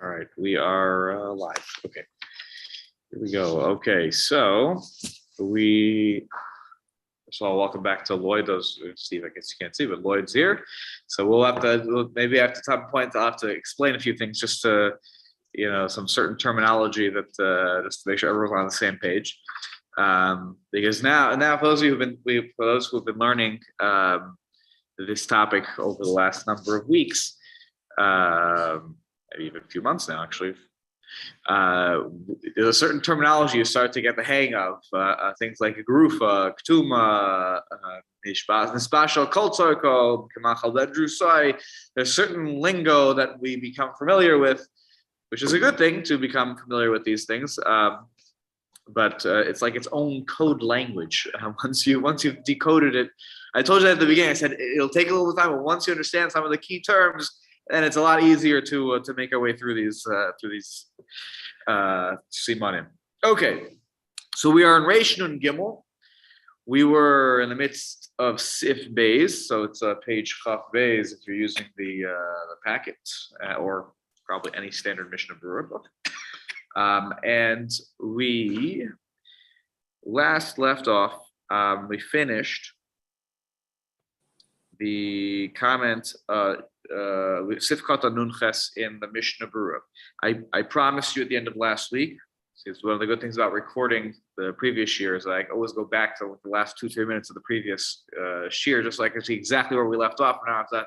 All right, we are live. Okay, here we go. Okay, so welcome back to Lloyd. Steve, I guess you can't see, but Lloyd's here. So we'll have to maybe at the top point I'll have to explain a few things just to some certain terminology that just to make sure everyone's on the same page. Because now for those who have been learning this topic over the last number of weeks. Maybe even a few months now, actually. There's a certain terminology you start to get the hang of. Things like grufa, ktuma, nispashal koltzorko, kamachal ledrusai. There's certain lingo that we become familiar with, which is a good thing to become familiar with these things. But it's like its own code language. Once you've decoded it, I told you at the beginning. I said it'll take a little time, but once you understand some of the key terms, then it's a lot easier to make our way through these simanim. Okay, so we are in Reish Nun Gimel. We were in the midst of Sif Beis, so it's page Chaf Beis if you're using the packet or probably any standard Mishnah Berurah book. And we last left off. We finished the comment Sifkat Nun Ches in the Mishnah Berurah. I promised you at the end of last week. It's one of the good things about recording the previous year is I always go back to the last 2-3 minutes of the previous year, just so I can see exactly where we left off. Now I have to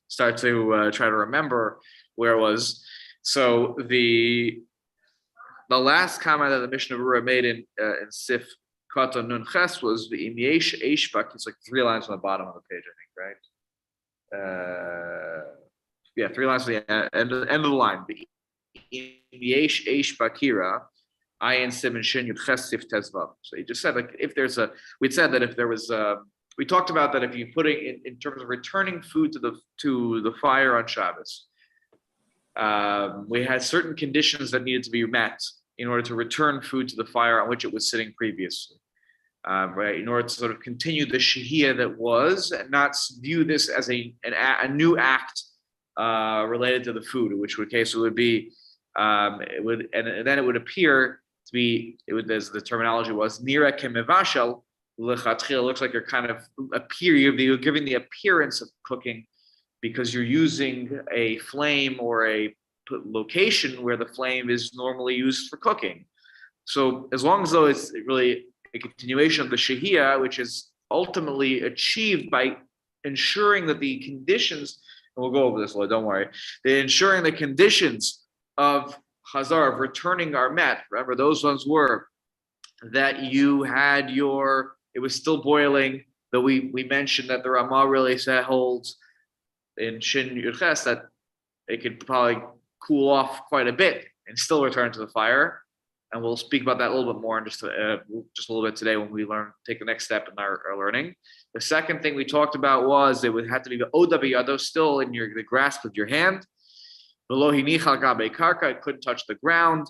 start to try to remember where it was. So the last comment that the Mishnah Berurah made in Sif Kata Nun Ches was the Imyesh Eishbak. It's like 3 lines on the bottom of the page, I think, right? 3 lines at the end of the line. Imyesh Eishbakira, Ayin Simon Shin Yud Ches Sif Tezvav. So he just said we'd said that if there was we talked about that if you put it in terms of returning food to the fire on Shabbos. We had certain conditions that needed to be met in order to return food to the fire on which it was sitting previously, right? In order to sort of continue the shehiyah that was, and not view this as a new act related to the food, in which case it would be, then it would appear to be, as the terminology was, nira kemevashel lechatchil. Looks like you're kind of you're giving the appearance of cooking, because you're using a flame or a location where the flame is normally used for cooking. So as long as though it's really a continuation of the shehiyah, which is ultimately achieved by ensuring that the conditions, and we'll go over this, don't worry, ensuring the conditions of Chazar, of returning are met. Remember, those ones were that you had it was still boiling, though we mentioned that the Ramah really holds in Shin Yud Ches that it could probably cool off quite a bit and still return to the fire. And we'll speak about that a little bit more in just a little bit today when we take the next step in our learning. The second thing we talked about was it would have to be the Oda b'yado, still in the grasp of your hand. Below hinichal gabe karka, it couldn't touch the ground.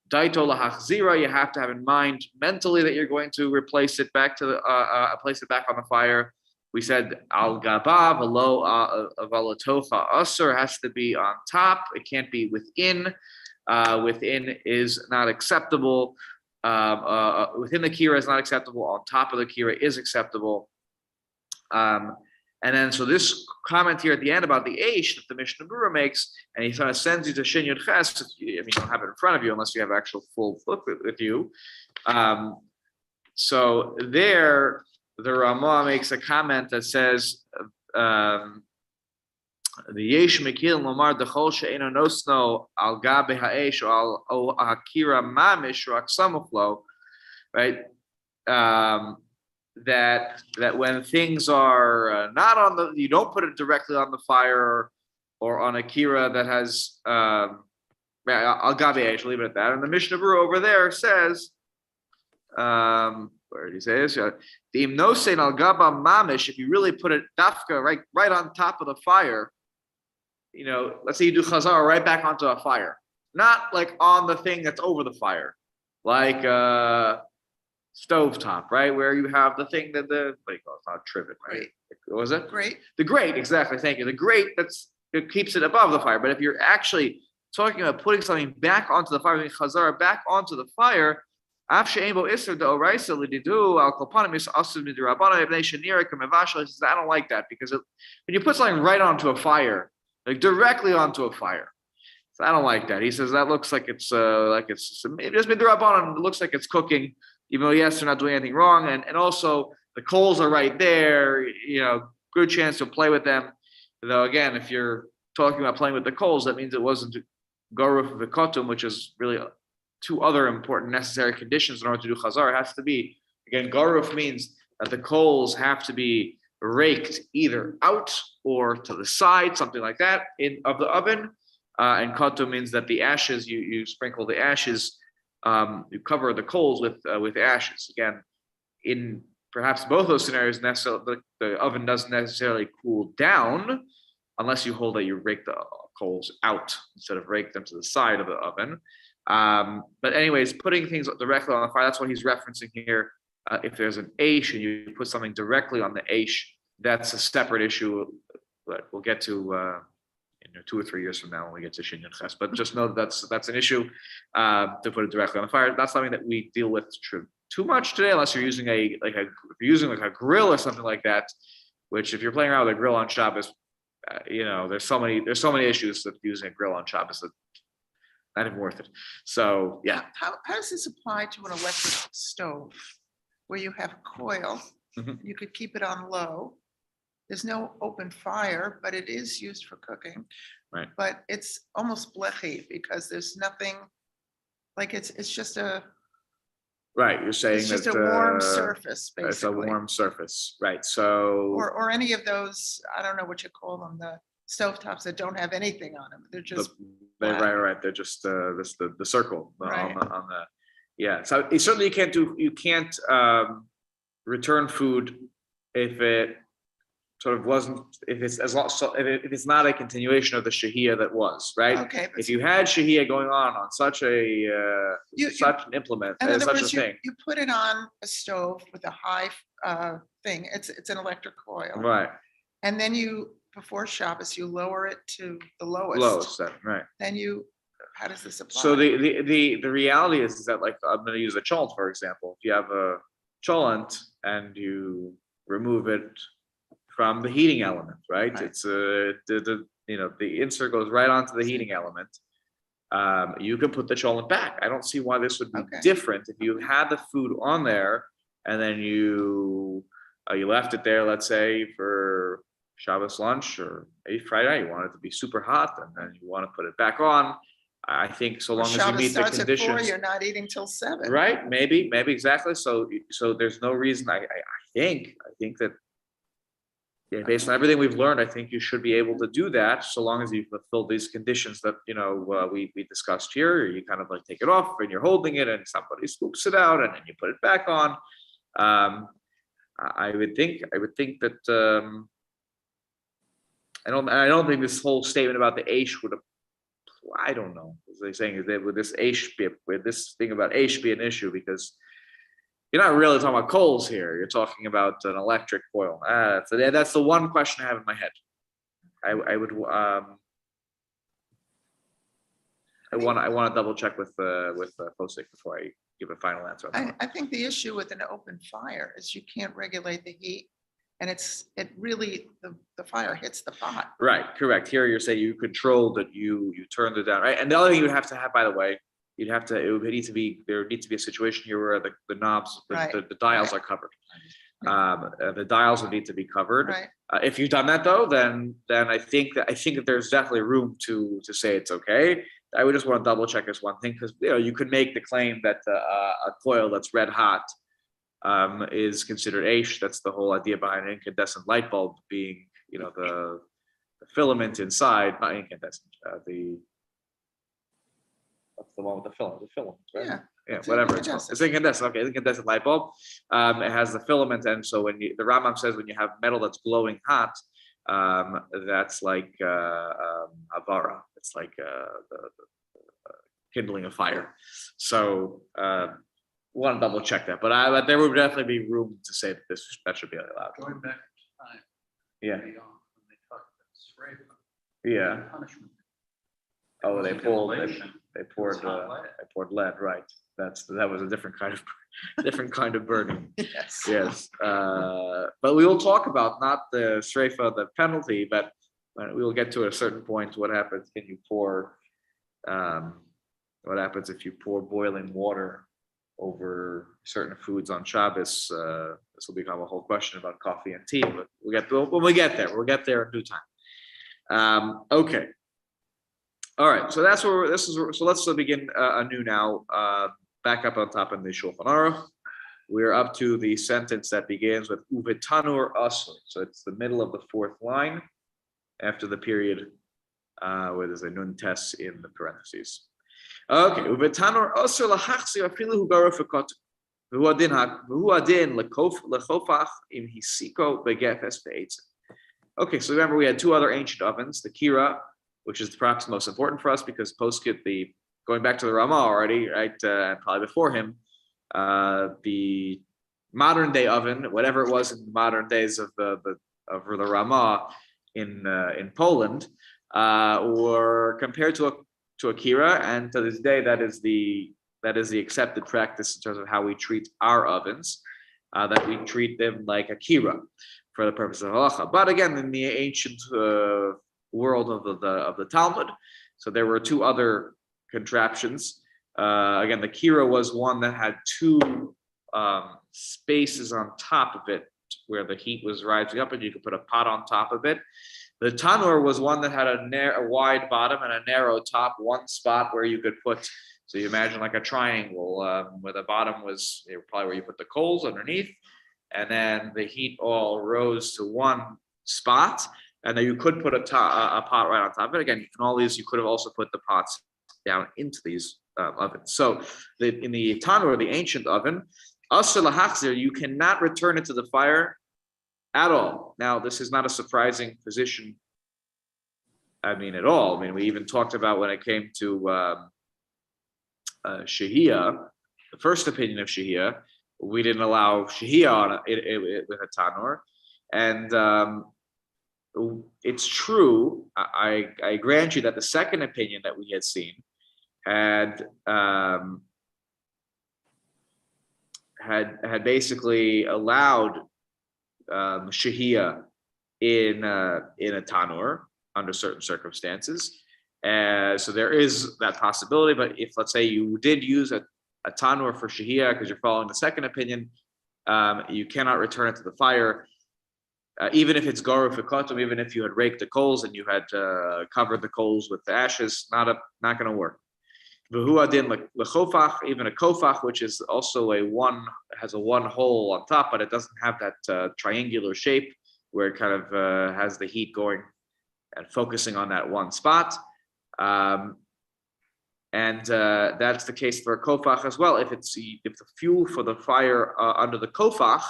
Daito lahachzira, you have to have in mind mentally that you're going to replace it back to place it back on the fire. We said al gaba below avalatocha asur, has to be on top. It can't be within. Within is not acceptable. Within the kira is not acceptable. On top of the kira is acceptable. And then so this comment here at the end about the eish that the Mishnah Berurah makes, and he kind of sends you to Shin Yud Ches. You don't have it in front of you unless you have actual full book with you. So there, the Ramah makes a comment that says, the yesh mekil lomar dechol she'eno nosno al gabe ha'esh or al hakira mamish or aksamuflo, right? That when things are not on you don't put it directly on the fire or on a kira that has al gabe ha'esh. Leave it at that. And the Mishnah Berurah over there says, where did he say this? The imnosein al gaba mamish. If you really put it dafka right on top of the fire, let's say you do chazar right back onto a fire, not like on the thing that's over the fire, like stovetop, right, where you have the thing that it's not trivet, right? Grate. What was it? Grate. The grate, exactly. Thank you. The grate it keeps it above the fire. But if you're actually talking about putting something back onto the fire, chazara back onto the fire. He says, I don't like that because when you put something right onto a fire, like directly onto a fire, so I don't like that. He says that looks like it's just midrabanan. It looks like it's cooking, even though yes, they're not doing anything wrong, and also the coals are right there. Good chance to play with them. Though again, if you're talking about playing with the coals, that means it wasn't garuf v'kotum, which is really two other important necessary conditions in order to do chazar. It has to be, again, garuf means that the coals have to be raked either out or to the side, something like that, of the oven. And kotum means that the ashes, you sprinkle the ashes, you cover the coals with ashes. Again, in perhaps both those scenarios, the oven doesn't necessarily cool down unless you hold that you rake the coals out instead of rake them to the side of the oven. But anyways, putting things directly on the fire, that's what he's referencing here. If there's an aish and you put something directly on the aish, that's a separate issue that we'll get to 2 or 3 years from now when we get to Shinyan Ches. But just know that that's an issue to put it directly on the fire. That's something that we deal with too much today, unless you're using if you're using a grill or something like that. Which, if you're playing around with a grill on Shabbos, there's so many issues that using a grill on Shabbos that not even worth it. So yeah. How does this apply to an electric stove where you have a coil? Mm-hmm. You could keep it on low. There's no open fire, but it is used for cooking. Right. But it's almost blechi because there's nothing, like it's just a. Right, you're saying it's just that a warm surface, basically. It's a warm surface, right? So or any of those, I don't know what you call them, the stovetops that don't have anything on them. They're just right. They're just the circle right. on the yeah. So certainly you can't return food if it sort of wasn't, if it's not a continuation of the shahiyah that was, right? Okay. If you had shahiyah going on such an implement, such a thing, you put it on a stove with a high thing. It's an electric coil, right? And then before Shabbos, you lower it to the lowest. Lowest, right? Then how does this apply? So the reality is that, like, I'm going to use a cholent for example. If you have a cholent and you remove it from the heating element, right? It's the insert goes right onto the heating element. You can put the cholent back. I don't see why this would be different if you had the food on there and then you left it there, let's say for Shabbos lunch or Friday night. You want it to be super hot, and then you want to put it back on. I think so long as you meet the conditions. At 4, you're not eating till 7. Right? Maybe exactly. So there's no reason. I think that. Yeah, based on everything we've learned, I think you should be able to do that so long as you fulfill these conditions that we discussed here. You kind of like take it off and you're holding it, and somebody scoops it out, and then you put it back on. I would think that I don't think this whole statement about the Aish would apply. I don't know. As they're saying, is that would this thing about Aish be an issue, because you're not really talking about coals here. You're talking about an electric coil. That's the one question I have in my head. I want to double check with Fosik before I give a final answer. I think the issue with an open fire is you can't regulate the heat, and the fire hits the pot. Right, correct. Here you're saying you control that, you turned it down, right? And the other thing you would have to have, by the way, there needs to be a situation here where the knobs, the dials are covered. The dials would need to be covered. Right. If you've done that though, then I think that there's definitely room to say it's okay. I would just want to double check this one thing, because you could make the claim that a coil that's red hot is considered Aish. That's the whole idea behind an incandescent light bulb being, the filament inside, not incandescent, That's the one with the filament, right? Yeah, whatever it's called. It's incandescent. Okay, incandescent light bulb. It has the filament, and so when the Rambam says when you have metal that's glowing hot, that's like avara. It's like the kindling a fire. So want to double check that, but there would definitely be room to say that should be allowed. Going back in time. Yeah. When they talked about slavery. Yeah. Punishment. Oh, they poured Lead. they poured lead, right? That was a different kind of burning. Yes. Yes, but we will talk about not the sreifa, the penalty, but we will get to a certain point. What happens? Can you pour? What happens if you pour boiling water over certain foods on Shabbos? This will become a whole question about coffee and tea, but when we get there. We'll get there in due time. Okay. All right. So that's where so let's begin anew now. Back up on top in the Shulchan Aruch. We're up to the sentence that begins with uvetanur asur. So it's the middle of the fourth line after the period where there's a nun tes in the parentheses. Okay, uvetanur asur lahachzir afilu hu garuf ekot. V'hu adin lechofach im hisiko begefes ve'etzim. Okay, so remember we had two other ancient ovens, the kira, which is perhaps the most important for us because post-kit, going back to the Ramah already, right, and probably before him, the modern day oven, whatever it was in the modern days of the Ramah in Poland, were compared to a kira, and to this day that is the accepted practice in terms of how we treat our ovens, that we treat them like a kira for the purpose of halacha. But again, in the ancient world of the Talmud, so there were two other contraptions. Again, the kira was one that had two spaces on top of it where the heat was rising up and you could put a pot on top of it. The tanur was one that had a wide bottom and a narrow top, one spot where you could put, so you imagine like a triangle where the bottom was probably where you put the coals underneath, and then the heat all rose to one spot, and then you could put a pot right on top of it. Again, in all these, you could have also put the pots down into these ovens. So in the tanur, the ancient oven, asur lahachzir, you cannot return it to the fire at all. Now, this is not a surprising position, at all. We even talked about when it came to shehiyah, the first opinion of shehiyah, we didn't allow shehiyah with a tanur. And it's true, I grant you that the second opinion that we had seen had basically allowed shehiyah in a tanur under certain circumstances. So there is that possibility, but if let's say you did use a tanur for shehiyah because you're following the second opinion, you cannot return it to the fire, even if it's garuf ekotum, even if you had raked the coals and you had covered the coals with the ashes, not going to work. V'hu adin lechofach, even a kofach, which is also has a one hole on top, but it doesn't have that triangular shape where it kind of has the heat going and focusing on that one spot. And that's the case for a kofach as well. If the fuel for the fire under the kofach,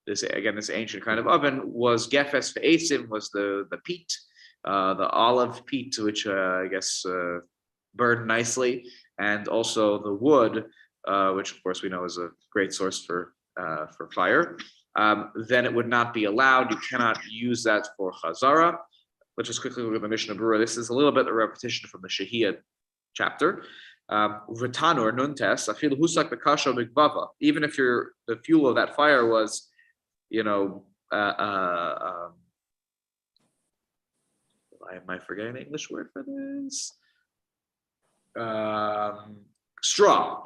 this ancient kind of oven, was gefes ve'etzim, was the peat, the olive peat, which I guess burned nicely, and also the wood, which of course we know is a great source for fire, then it would not be allowed. You cannot use that for chazara. Let's just quickly look at the Mishnah Berurah. This is a little bit of a repetition from the shehiyah chapter. V'tanur nuntes afil husak bekasha b'gvava. Even if the fuel of that fire was, am I forgetting the English word for this? Straw.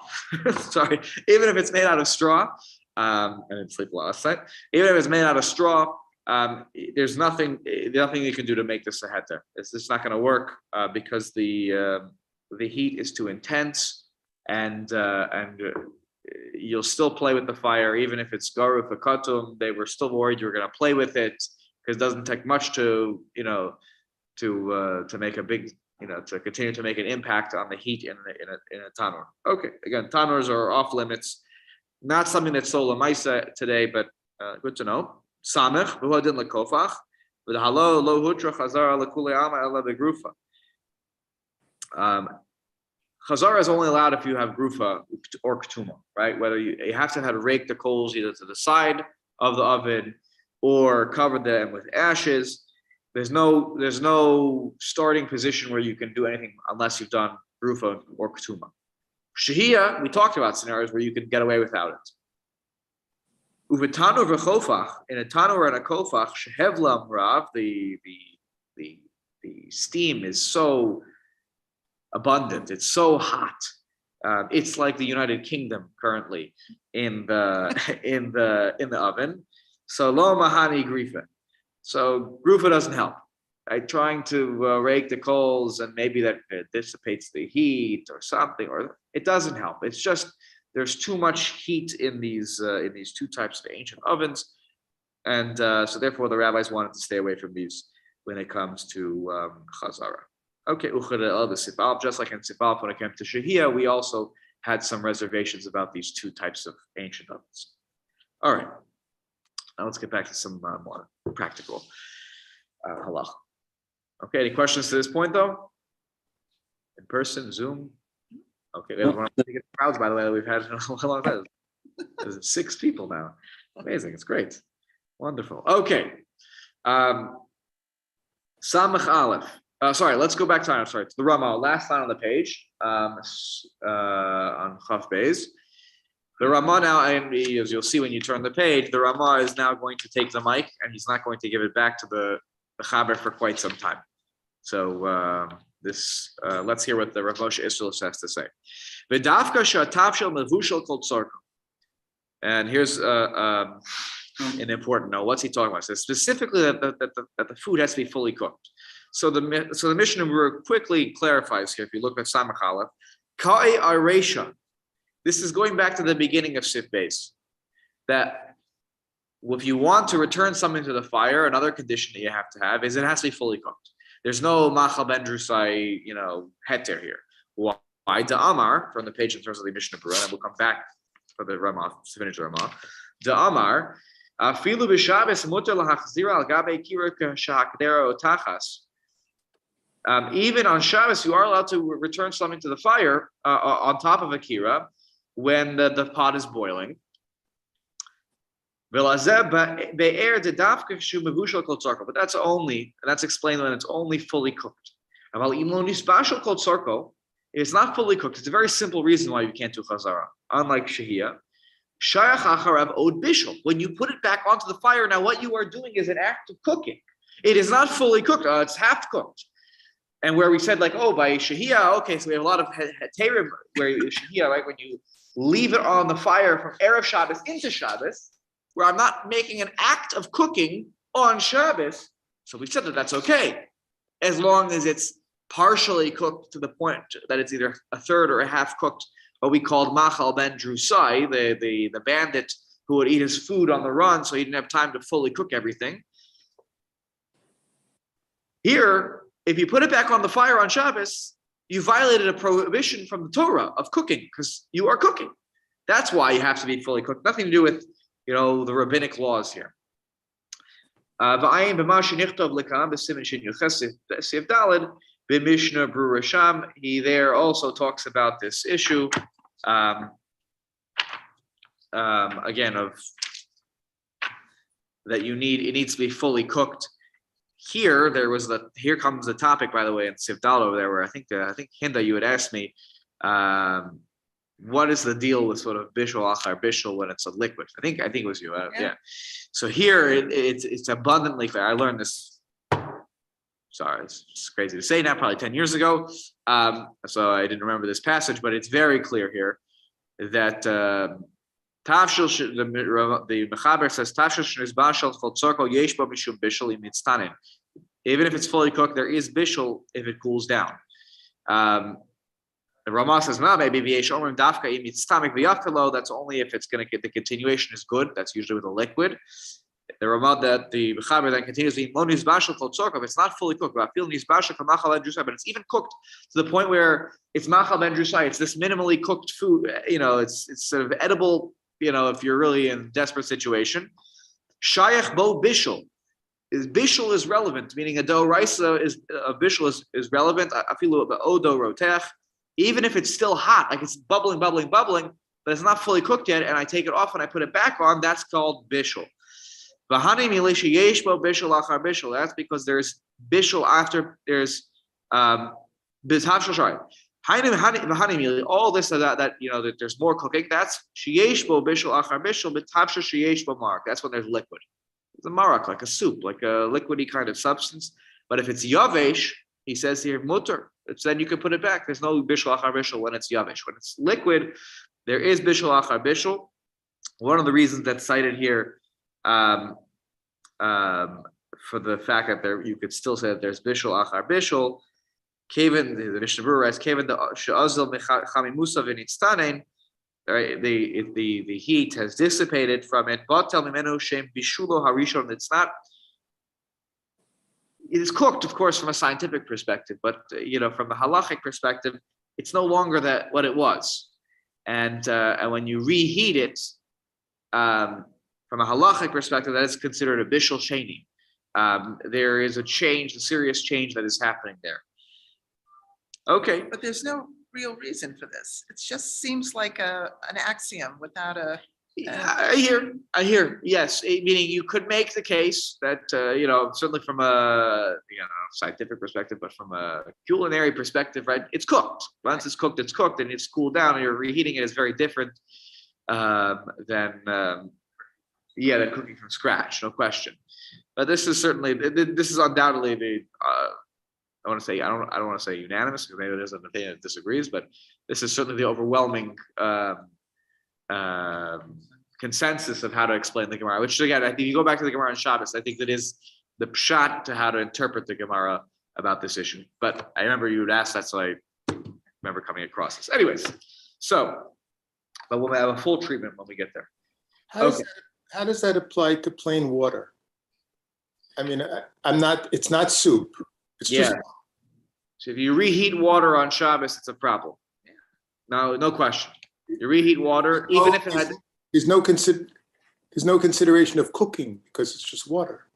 Sorry. Even if it's made out of straw, I didn't sleep a lot last night. Even if it's made out of straw, there's nothing you can do to make this a heter. It's just not going to work because the heat is too intense, and you'll still play with the fire even if it's garuf akatum. They were still worried you were going to play with it because it doesn't take much to make a big, to continue to make an impact on the heat in a tanur. Okay, again, tanurs are off limits. Not something that's so lamaisa today, but good to know. Samech v'hodin lekofach v'halo lo hutra chazara lekule ama ela begrufa. Chazara is only allowed if you have grufa or ketuma, right? Whether you have to have rake the coals either to the side of the oven or cover them with ashes. there's no starting position where you can do anything unless you've done rufa or ketuma. Shehia, we talked about scenarios where you can get away without it. Uvetanu v'chofach, in a tanur and a kofach, shehevlam rav, the steam is so abundant, it's so hot. It's like the United Kingdom currently in the oven. So lo mahani grifa. So grufa doesn't help. Right? Trying to rake the coals and maybe that dissipates the heat or something, or it doesn't help. It's just there's too much heat in these two types of ancient ovens, and so therefore the rabbis wanted to stay away from these when it comes to chazara. Okay, just like in Sifal, when it came to Shehiyah, we also had some reservations about these two types of ancient ovens. All right, now let's get back to some more practical halach. Okay, any questions to this point though? In person, Zoom? Okay, we have one of the biggest crowds, by the way, that we've had in a long time. There's 6 people now. Amazing, it's great. Wonderful. Okay. Samach Aleph. Sorry, let's go back to the Ramah, last line on the page, on Chaf Beis. The Ramah now, and as you'll see when you turn the page, the Ramah is now going to take the mic, and he's not going to give it back to the Chaber for quite some time. So let's hear what the Rav Moshe Isserles has to say. V'dafka she'atavshel mevushel kol tzorko. And here's an important note. What's he talking about? It says specifically that the food has to be fully cooked. So the Mishnah Berurah quickly clarifies here. If you look at Samach Aleph, Kai Aresha. This is going back to the beginning of Sif Beis. That if you want to return something to the fire, another condition that you have to have is it has to be fully cooked. There's no machal ben drusai, heter here. Why? Da Amar, from the page in terms of the Mishnah Berurah, and we'll come back for the Ramah, to finish the Ramah. Da Amar, afilu b'Shabbos mutar lahachzira al gabe kira shahakdera otachas. Even on Shabbos, you are allowed to return something to the fire on top of a kira when the pot is boiling. But that's explained when it's only fully cooked. It's not fully cooked. It's a very simple reason why you can't do chazara. Unlike shehiyah, when you put it back onto the fire, now what you are doing is an act of cooking. It is not fully cooked. It's half cooked. And where we said by shehiyah, okay, so we have a lot of heterim where shehiyah, right? When you leave it on the fire from Erev Shabbos into Shabbos, where I'm not making an act of cooking on Shabbos. So we said that that's okay, as long as it's partially cooked to the point that it's either a third or a half cooked, what we called machal ben drusai, the bandit who would eat his food on the run, so he didn't have time to fully cook everything. Here, if you put it back on the fire on Shabbos, you violated a prohibition from the Torah of cooking, because you are cooking. That's why you have to be fully cooked. Nothing to do with the rabbinic laws here. He there also talks about this issue again of that it needs to be fully cooked. Here comes the topic, by the way, in Sivdal over there, where I think Hinda, you had asked me, what is the deal with sort of bishul achar bishul when it's a liquid? I think it was you. Yeah. So here it's abundantly clear. I learned this. Sorry, it's just crazy to say now. Probably 10 years ago, so I didn't remember this passage, but it's very clear here that tafshil. The mechaber says tafshil shnizbashal chol tzorko yesh bo mishum bishul imitztanin. Even if it's fully cooked, there is bishul if it cools down. The Ramah says, no, maybe v'yesh dafka imitztamik v'yafilo. That's only if it's going to get the continuation is good. That's usually with a liquid. The Ramah that the Mechaber then continues, if it's not fully cooked, but it's even cooked to the point where it's machal ben drusai. It's this minimally cooked food. It's sort of edible. If you're really in a desperate situation, shayach bo bishul. Bishul is relevant, meaning a dough raisa is a bishul is relevant. Afilu ba'odo rotech. Even if it's still hot, like it's bubbling, but it's not fully cooked yet, and I take it off and I put it back on, that's called bishul. V'hani milisha yesh bo bishul achar bishul. That's because there's bishul after there's bizhavshul shari. All this that that there's more cooking. That's sheyesh bo bishul achar bishul b'tavshul sheyesh bo mark. That's when there's liquid. It's a marak, like a soup, like a liquidy kind of substance. But if it's yavesh, he says here mutter. Then you can put it back. There's no bishul achar bishul when it's yavesh. When it's liquid, there is bishul achar bishul. One of the reasons that's cited here for the fact that you could still say that there's bishul achar bishul. Kevin, the Mishnah Berurah writes, Kevin the she'azil chamimusa v'nitztanen. Right, the heat has dissipated from it. Batel mimenu shem bishulo harishon. It's not. It is cooked, of course, from a scientific perspective, but from the halachic perspective, it's no longer what it was. And when you reheat it, from a halachic perspective, that is considered a bishul sheni. There is a change, a serious change that is happening there. Okay. But there's no real reason for this. It just seems like an axiom without a. I hear. Yes, meaning you could make the case that certainly from a scientific perspective, but from a culinary perspective, right? It's cooked. Once it's cooked, and it's cooled down, and you're reheating it is very different than cooking from scratch, no question. But this is undoubtedly the. I want to say I don't want to say unanimous because maybe there's an opinion that disagrees, but this is certainly the overwhelming consensus of how to explain the Gemara. Which again, I think you go back to the Gemara on Shabbos. I think that is the pshat to how to interpret the Gemara about this issue. But I remember you would ask that, so I remember coming across this. Anyways, but we'll have a full treatment when we get there. How does that apply to plain water? I mean, it's not soup. It's just. So if you reheat water on Shabbos, it's a problem. No question. You reheat water, even if it had. There's no consideration of cooking because it's just water.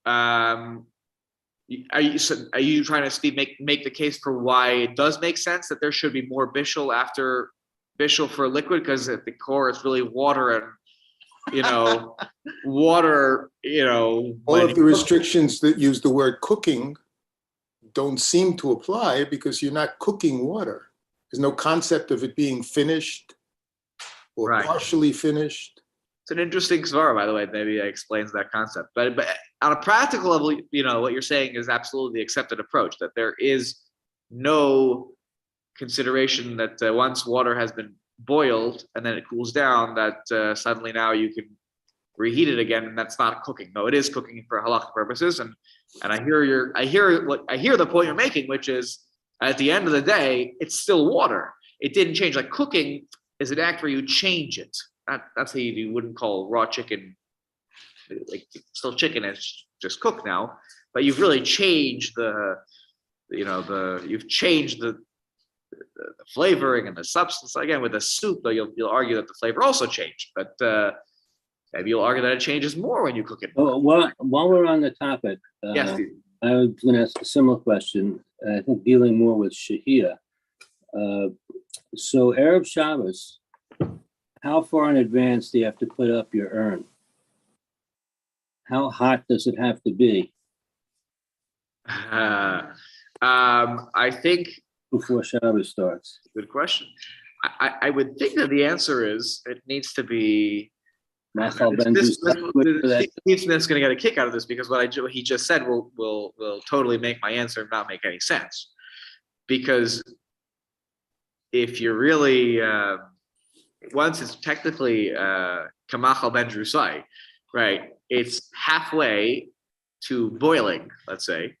Are you trying to make the case for why it does make sense that there should be more bishul after bishul for liquid? Because at the core, it's really water and. Water, all of the restrictions that use the word cooking don't seem to apply because you're not cooking water. There's no concept of it being finished or partially finished. It's an interesting svara, by the way. Maybe that explains that concept. But on a practical level, what you're saying is absolutely the accepted approach, that there is no consideration that once water has been boiled and then it cools down, that suddenly now you can reheat it again, and that's not cooking. No, it is cooking for halakha purposes. And I hear the point you're making, which is at the end of the day, it's still water. It didn't change. Like cooking is an act where you change it. That's how you wouldn't call raw chicken like still chicken. It's just cooked now, but you've really changed you've changed the flavoring and the substance. Again, with a soup, though, you'll argue that the flavor also changed, but maybe you'll argue that it changes more when you cook it. Well, while we're on the topic, yes, I was going to ask a similar question. I think dealing more with shahia. So Erev Shabbos, how far in advance do you have to put up your urn? How hot does it have to be? I think before Shabbos starts. Good question. I would think that the answer is it needs to be. Steve Smith's going to get a kick out of this because what he just said will totally make my answer not make any sense. Because if you're really once it's technically kamachal ben drusai, right? It's halfway to boiling, let's say.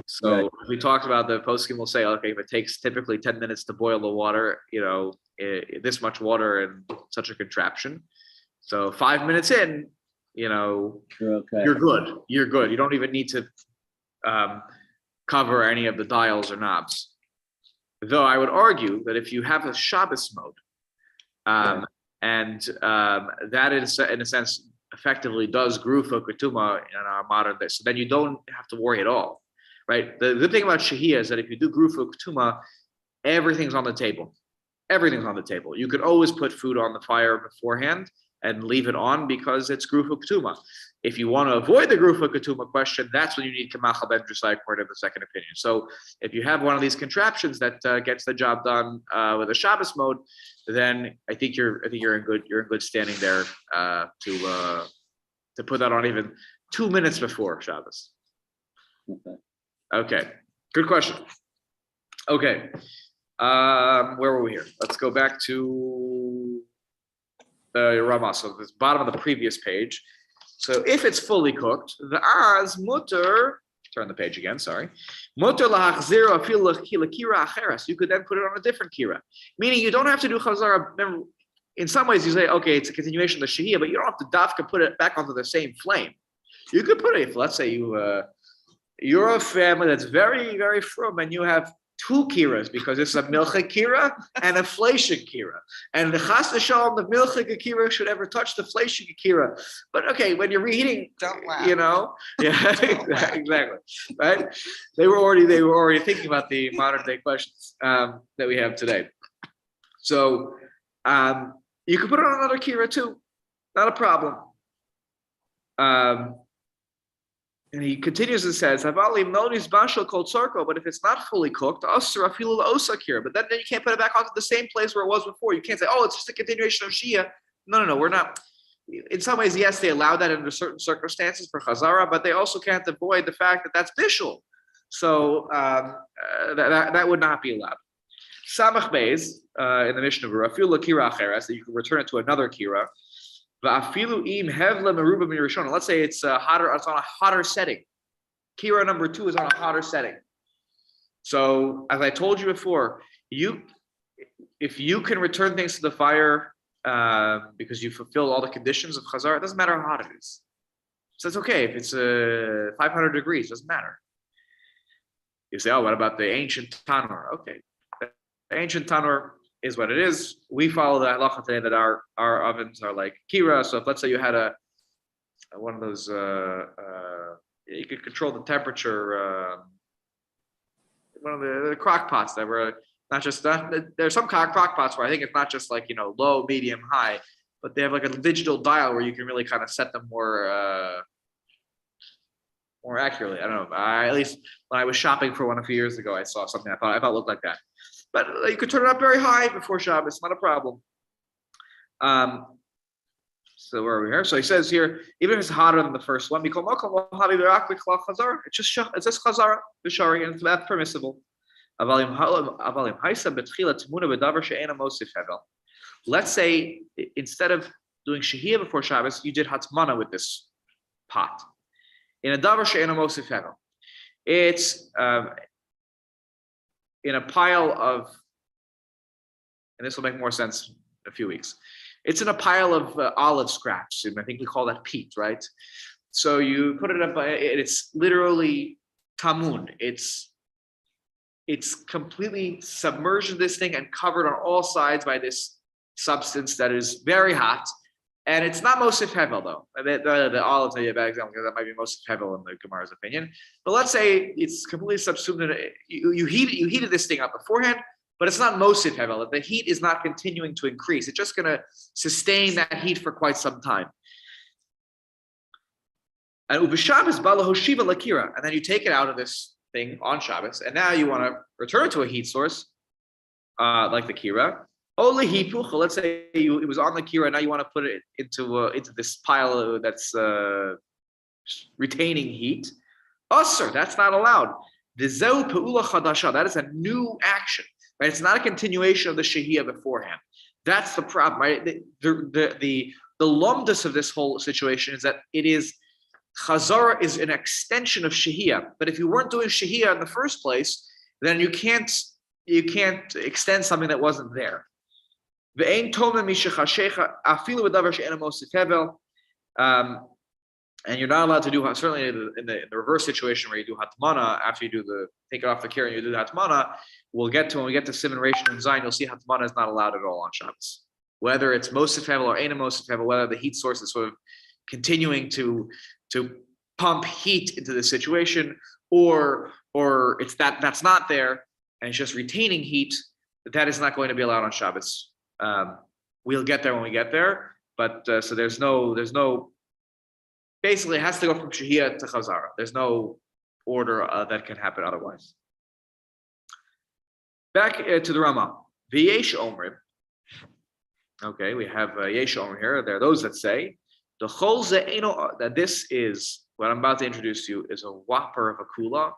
So we talked about the poskim will say, okay, if it takes typically 10 minutes to boil the water, this much water in such a contraption. So 5 minutes in, you're okay. You're good. You're good. You don't even need to cover any of the dials or knobs. Though I would argue that if you have a Shabbos mode, and that is in a sense effectively does grufa ketuma in our modern day, so then you don't have to worry at all. Right. The good thing about shahiyah is that if you do grufa ketuma, everything's on the table. Everything's on the table. You could always put food on the fire beforehand, and leave it on because it's grufa ketuma. If you want to avoid the grufa ketuma question, that's when you need kamachal ben drusai according to the second opinion. So if you have one of these contraptions that gets the job done with a Shabbos mode, then I think you're in good standing there to put that on even 2 minutes before Shabbos. Okay, good question. Okay, where were we here? Let's go back to the Ramah. So this bottom of the previous page. So if it's fully cooked, the az mutter. Turn the page again. Sorry, mutter lahachzir afil kira acheres. You could then put it on a different kira, meaning you don't have to do chazara. Remember, in some ways you say, okay, it's a continuation of the shahiyah, but you don't have to dafka put it back onto the same flame. You could put it. If let's say you're a family that's very, very frum, and you have 2 kiras because it's a milcha kira and a fleishig kira. And the chas v'shalom, the milcha kira should ever touch the fleishig kira. But okay, when you're reheating, Don't laugh. Yeah, exactly, right? They were already thinking about the modern day questions that we have today. So you can put it on another kira too, not a problem. And he continues and says, but if it's not fully cooked, but then you can't put it back onto the same place where it was before. You can't say, oh, it's just a continuation of Shia. No, we're not. In some ways, yes, they allow that under certain circumstances for Chazara, but they also can't avoid the fact that that's Bishul. So that would not be allowed. Samach Beis, in the Mishnah Berurah, that you can return it to another Kira. Let's say it's on a hotter setting. Kira number 2 is on a hotter setting. So as I told you before, if you can return things to the fire because you fulfill all the conditions of Chazar, it doesn't matter how hot it is. So it's okay if it's 500 degrees, doesn't matter. You say, oh, what about the ancient Tanur? Okay, the ancient Tanur is what it is. We follow the halacha today that our ovens are like kira. So if let's say you had one of those, you could control the temperature. One of the crock pots that were there's some crock pots where I think it's not just like low, medium, high, but they have like a digital dial where you can really kind of set them more accurately. I don't know. At least when I was shopping for one a few years ago, I saw something I thought looked like that. But you could turn it up very high before Shabbos, not a problem. So where are we here? So he says here, even if it's hotter than the first one, it's just chazara, b'shari, and that's permissible. Let's say instead of doing shahiyah before Shabbos, you did hatmana with this pot. In a davar she'ena mosif hevel, it's in a pile of, and this will make more sense in a few weeks. It's in a pile of olive scraps, and I think we call that peat, right? So you put it up, it's literally tamun. It's completely submerged in this thing and covered on all sides by this substance that is very hot. And it's not Mosif Hevel, though. The olives are a bad example because that might be Mosif Hevel in the Gemara's opinion. But let's say it's completely subsumed in it. You heated this thing up beforehand, but it's not Mosif Hevel. The heat is not continuing to increase. It's just going to sustain that heat for quite some time. And Ubishabbos Bala Hoshiva Lakira. And then you take it out of this thing on Shabbos, and now you want to return it to a heat source, like the Kira. Let's say it was on the kira, now you want to put it into this pile that's retaining heat. Sir, that's not allowed. That is a new action, right? It's not a continuation of the shahiyah beforehand. That's the problem, right? The lumdus of this whole situation is that it is chazara is an extension of shahiyah. But if you weren't doing shahiyah in the first place, then you can't extend something that wasn't there. And you're not allowed to do, certainly in the reverse situation where you do hatmana, after you take it off the kira and you do the hatmana, when we get to Siman Reishon and Zayin, you'll see hatmana is not allowed at all on Shabbos. Whether it's Mosif Hevel or Ein Mosif Hevel, whether the heat source is sort of continuing to pump heat into the situation, or it's that's not there and it's just retaining heat, that is not going to be allowed on Shabbos. We'll get there when we get there. But so there's no. Basically, it has to go from Shahiyah to Chazara. There's no order that can happen otherwise. Back to the Rama. V'yesh Omrim. Okay, we have Yesh Omrim here. There are those that say the Chol Ze'eno, that this is what I'm about to introduce to you is a whopper of a kula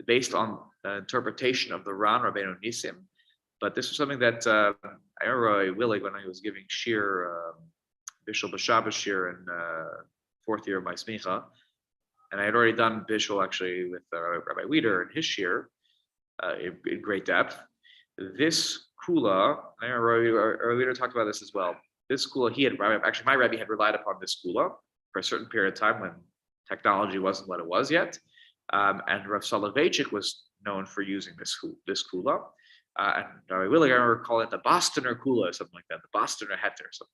based on interpretation of the Ran Rabbeinu Nisim. But this was something that I remember Willig when I was giving shir, Bishul B'Shabbos shir in fourth year of my smicha, and I had already done Bishul actually with Rabbi Weider and his shir in great depth. This kula, I remember Rabbi Weider talked about this as well. This kula, my Rebbe had relied upon this kula for a certain period of time when technology wasn't what it was yet, and Rav Soloveitchik was known for using this kula. And I remember calling it the Bostoner kula or something like that, the Bostoner heter or something.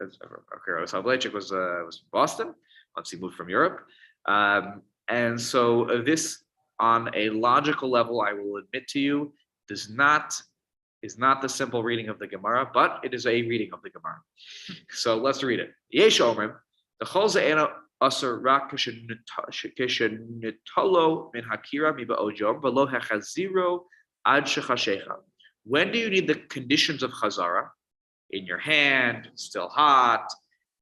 Okay, Rav Soloveitchik was from Boston once he moved from Europe, and so this, on a logical level, I will admit to you, is not the simple reading of the Gemara, but it is a reading of the Gemara. So let's read it. Yesh Omrim, the Chol Ze'ena Asur Rak Kishenitolo Min Hakira Mi Ba'ojom V'lo Hechaziro Ad Shechashecha. When do you need the conditions of Chazara? In your hand, still hot,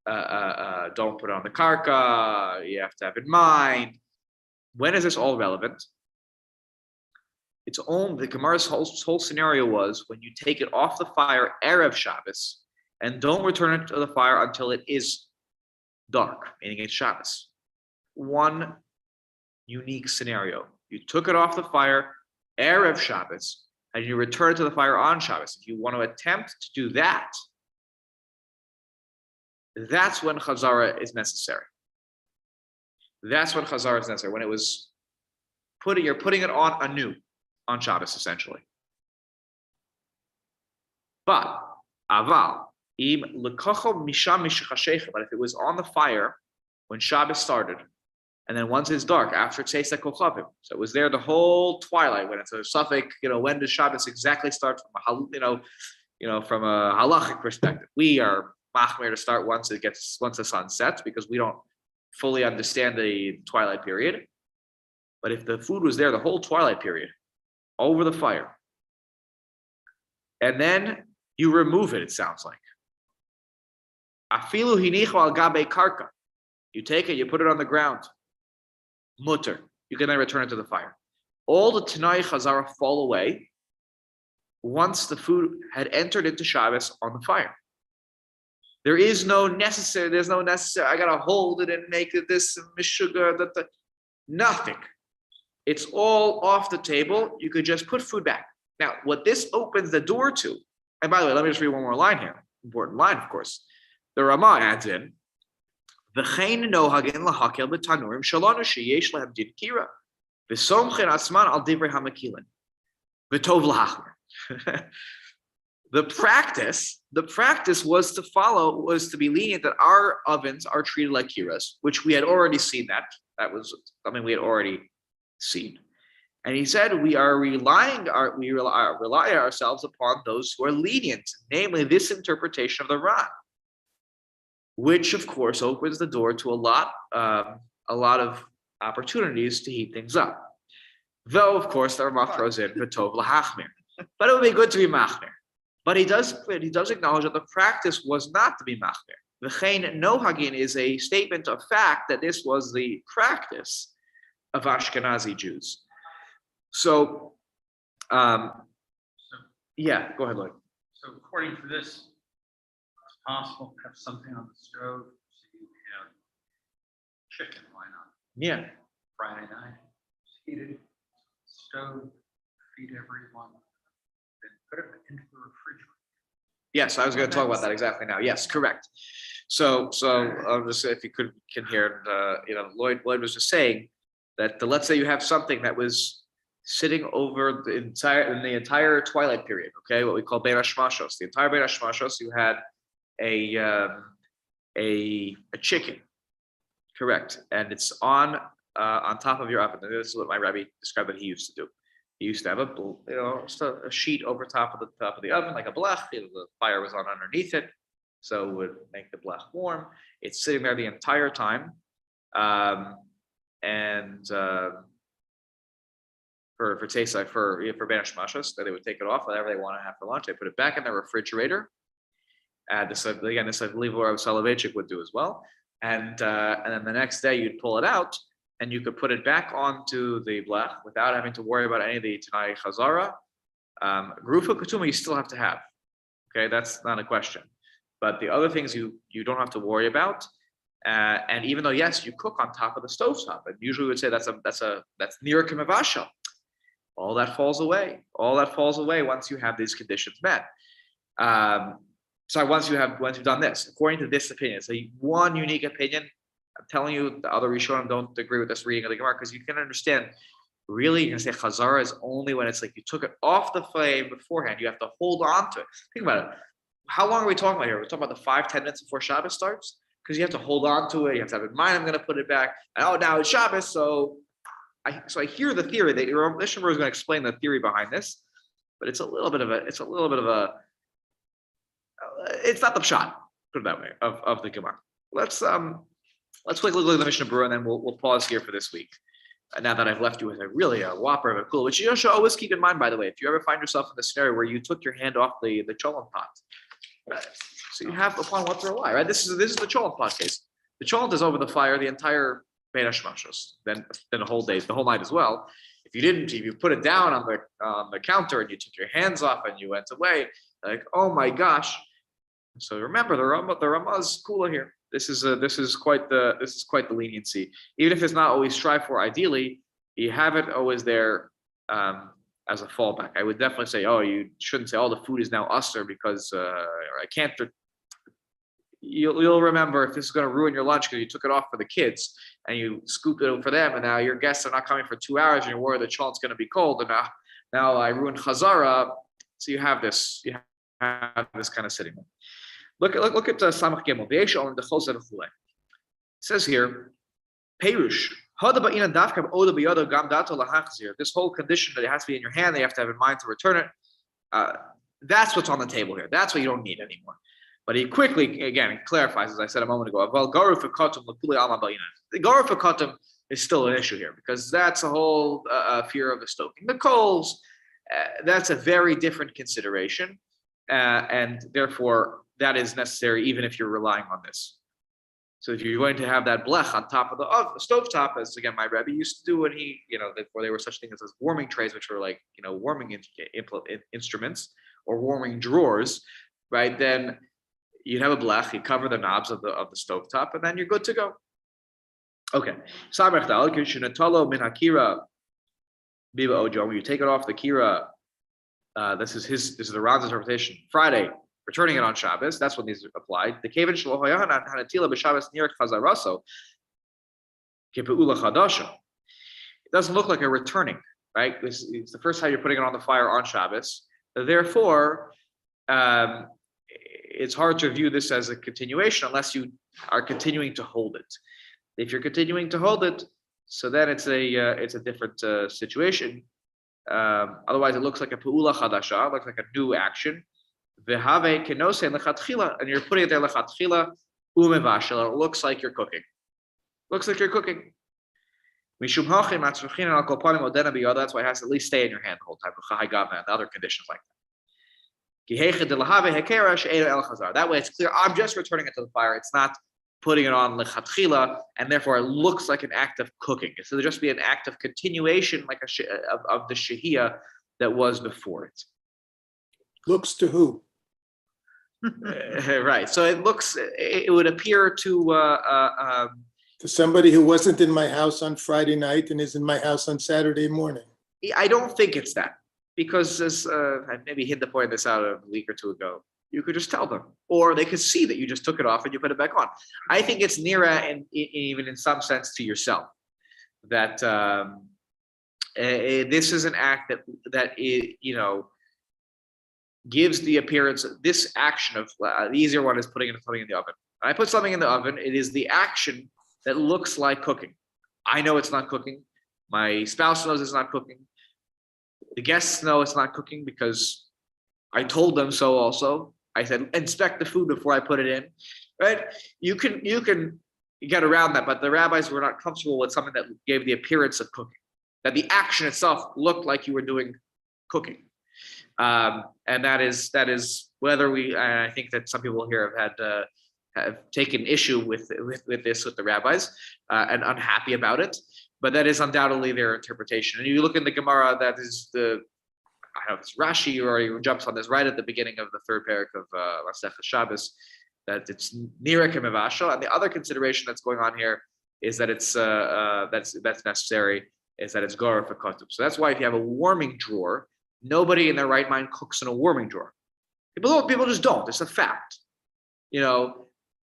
don't put it on the karka, you have to have in mind. When is this all relevant? It's only, the Gemara's whole scenario was when you take it off the fire Erev Shabbos and don't return it to the fire until it is dark, meaning it's Shabbos. One unique scenario. You took it off the fire Erev Shabbos and you return it to the fire on Shabbos. If you want to attempt to do that, that's when Chazara is necessary. That's when Chazara is necessary. When it was you're putting it on anew on Shabbos, essentially. But aval im lekocho misham mishachashecha. But if it was on the fire when Shabbos started, and then once it's dark after Tzeisa Kochavim, so it was there the whole twilight when it's a suffix. When does Shabbos exactly start from from a halachic perspective? We are machmer to start once the sun sets because we don't fully understand the twilight period. But if the food was there the whole twilight period, over the fire, and then you remove it sounds like. Afilu hinichu al gabe karka. You take it, you put it on the ground. Mutter. You can then return it to the fire. All the Tanai Chazara fall away once the food had entered into Shabbos on the fire. There's no necessary, I gotta hold it and make it this mishuga, nothing. It's all off the table. You could just put food back. Now, what this opens the door to, and by the way, let me just read one more line here. Important line, of course. The Rama adds in, V'chein nohagin lahakel b'tanurim shalanu sheyesh lehem din kira. V'somchen asman al divrei hamakilin. V'tov lahachmer. The practice was to be lenient that our ovens are treated like kiras, which we had already seen that. That was something we had already seen. And he said we rely ourselves upon those who are lenient, namely this interpretation of the Ran, which of course opens the door to a lot of opportunities to heat things up. Though of course the Rama throws in v'tov lahachmir, but it would be good to be machmir. But he does acknowledge that the practice was not to be machmir. V'chein nohagin is a statement of fact that this was the practice of Ashkenazi Jews. So, yeah, go ahead, Lloyd. So according to this, it's possible to have something on the stove. So you have chicken, why not? Yeah. Friday night, heated stove, feed everyone, then put it into the refrigerator. Yes, I was going to talk about that exactly now. Yes, correct. So I'll just say if you can hear, Lloyd was just saying that let's say you have something that was sitting over the entire twilight period. Okay, what we call Bein Hashmashos. The entire Bein Hashmashos, you had a chicken, correct, and it's on top of your oven. And this is what my rabbi described that he used to do. He used to have a sheet over top of the oven, like a blech. The fire was on underneath it, so it would make the blech warm. It's sitting there the entire time. And for Tesai, for Banish Mashas, that they would take it off, whatever they want to have for lunch, they put it back in the refrigerator. This I believe Laura Soloveitchik would do as well. And then the next day you'd pull it out and you could put it back onto the blech without having to worry about any of the Tanai Chazara. Grufa Ketuma you still have to have. Okay, that's not a question. But the other things you don't have to worry about. And even though yes, you cook on top of the stovetop, and usually we would say that's near kamavasha. All that falls away. All that falls away once you have these conditions met. So once you've done this, according to this opinion, it's one unique opinion. I'm telling you, the other Rishonim don't agree with this reading of the Gemara because you can understand. Really, you're gonna say Chazara is only when it's like you took it off the flame beforehand. You have to hold on to it. Think about it. How long are we talking about here? We're talking about the 5-10 minutes before Shabbos starts because you have to hold on to it. You have to have in mind. I'm going to put it back. And now it's Shabbos, so I hear the theory that your Mishnah is going to explain the theory behind this, but it's not the pshat. Put it that way of the Gemara. Let's take a look at the Mishnah Berurah, and then we'll pause here for this week. Now that I've left you with a whopper of a cool, which you should always keep in mind, by the way, if you ever find yourself in the scenario where you took your hand off the cholent pot, right? So you have upon what to rely, right? This is the cholent pot case. The cholent is over the fire the entire Bein Hashmashos, then the whole day, the whole night as well. If you put it down on the counter and you took your hands off and you went away, like, oh my gosh. So remember the Ramah's cooler here. This is quite the leniency. Even if it's not always strive for, ideally, you have it always there as a fallback. I would definitely say, you shouldn't say, the food is now usher because I can't. You'll remember if this is going to ruin your lunch because you took it off for the kids and you scooped it for them, and now your guests are not coming for 2 hours, and you're worried the cholent's going to be cold, and now I ruined Chazara. So you have this kind of sitting there. Look at Samach Gimel. It says here, Perush. This whole condition that it has to be in your hand, they have to have in mind to return it. That's what's on the table here. That's what you don't need anymore. But he quickly, again, clarifies, as I said a moment ago, the Garu Fakatum is still an issue here because that's a whole fear of the stoking the coals. That's a very different consideration. And therefore, that is necessary even if you're relying on this. So if you're going to have that blech on top of the stovetop, as again my Rebbe used to do when before there were such things as warming trays, which were like warming instruments or warming drawers, right? Then you'd have a blech, you cover the knobs of the stovetop, and then you're good to go. Okay. When you take it off the kira, this is the Ran's interpretation. Friday, returning it on Shabbos, that's when these applied. The Kevin Shlohoyahan Hanatila b'Shabbos near Chazaraso. Kepeula Chadasha. It doesn't look like a returning, right? It's the first time you're putting it on the fire on Shabbos. Therefore, it's hard to view this as a continuation unless you are continuing to hold it. If you're continuing to hold it, so then it's a different situation. Otherwise, it looks like a peula chadasha, looks like a new action. V'have kenose lechatchila, and you're putting it there lechatchila umevashel. It looks like you're cooking. Looks like you're cooking. Mishum hachin matzvachin al kol panim odena biyada. That's why it has to at least stay in your hand the whole time. Chai gavna and other conditions like that. That way, it's clear. I'm just returning it to the fire. It's not putting it on lechatchila, and therefore it looks like an act of cooking. So there just be an act of continuation, like of the shehiyah that was before it. Looks to who? Right. So it would appear to somebody who wasn't in my house on Friday night and is in my house on Saturday morning. I don't think it's that, because as I maybe hit the point this out a week or two ago, you could just tell them, or they could see that you just took it off and you put it back on. I think it's nearer, and even in some sense, to yourself, that this is an act that gives the appearance. This action of the easier one is putting something in the oven. When I put something in the oven, it is the action that looks like cooking. I know it's not cooking. My spouse knows it's not cooking. The guests know it's not cooking because I told them so also. I said, inspect the food before I put it in, right? You can get around that, but the rabbis were not comfortable with something that gave the appearance of cooking, that the action itself looked like you were doing cooking. And that is whether I think that some people here have taken issue with this with the rabbis and unhappy about it, but that is undoubtedly their interpretation. And you look in the Gemara, that is I don't know if it's Rashi or he jumps on this right at the beginning of the third parak of Masechah Shabbos, that it's nira kemevashel. And the other consideration that's going on here is that it's that's necessary, is that it's gorah for kotum. So that's why if you have a warming drawer, nobody in their right mind cooks in a warming drawer. People just don't. It's a fact. You know,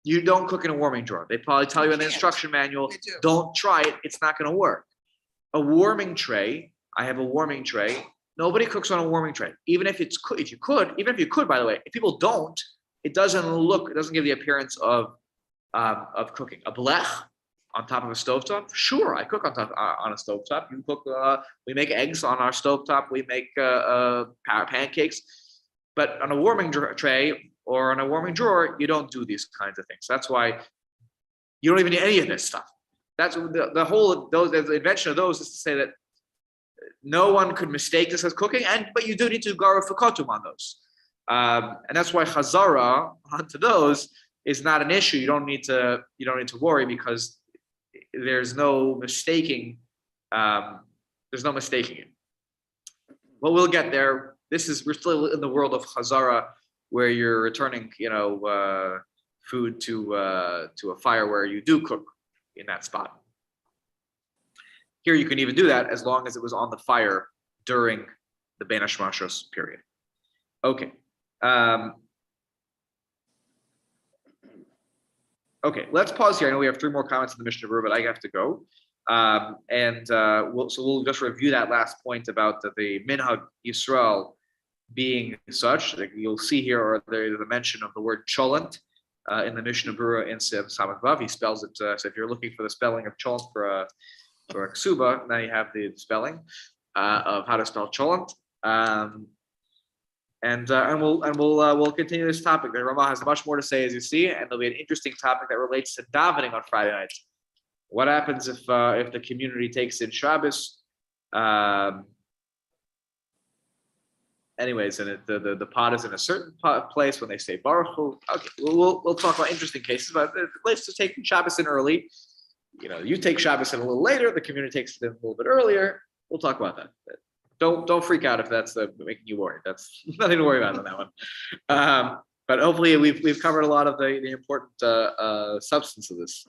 you don't cook in a warming drawer. They probably tell you in the instruction manual, They do. don't try it. It's not going to work. A warming tray. I have a warming tray. Nobody cooks on a warming tray. Even if you could, by the way, if people don't, it doesn't give the appearance of cooking. A blech on top of a stovetop, sure, I cook on a stovetop. You cook. We make eggs on our stovetop. We make pancakes, but on a warming tray or on a warming drawer, you don't do these kinds of things. That's why you don't even need any of this stuff. That's the invention of those is to say that no one could mistake this as cooking, but you do need to go for kotum on those, and that's why chazara onto those is not an issue. You don't need to worry because there's no mistaking. There's no mistaking it. Well, we'll get there. We're still in the world of chazara, where you're returning, food to a fire where you do cook in that spot. Here you can even do that as long as it was on the fire during the Bein Hashmashos period. Okay. Okay, let's pause here. I know we have 3 more comments in the Mishnah Berurah, but I have to go. We'll just review that last point about the Minhag Yisrael being such. You'll see here, or there's a mention of the word cholent in the Mishnah Berurah in Samach Vav. He spells it. So if you're looking for the spelling of cholent for a ksuba, now you have the spelling of how to spell cholent. We'll continue this topic. The Rama has much more to say, as you see, and there'll be an interesting topic that relates to davening on Friday nights. What happens if the community takes in Shabbos? Anyways, and the pot is in a certain place when they say Baruch Hu. Okay, we'll talk about interesting cases, but it relates to taking Shabbos in early. You take Shabbos in a little later. The community takes it in a little bit earlier. We'll talk about that. Don't freak out if that's making you worried. That's nothing to worry about on that one. But hopefully we've covered a lot of the important substance of this.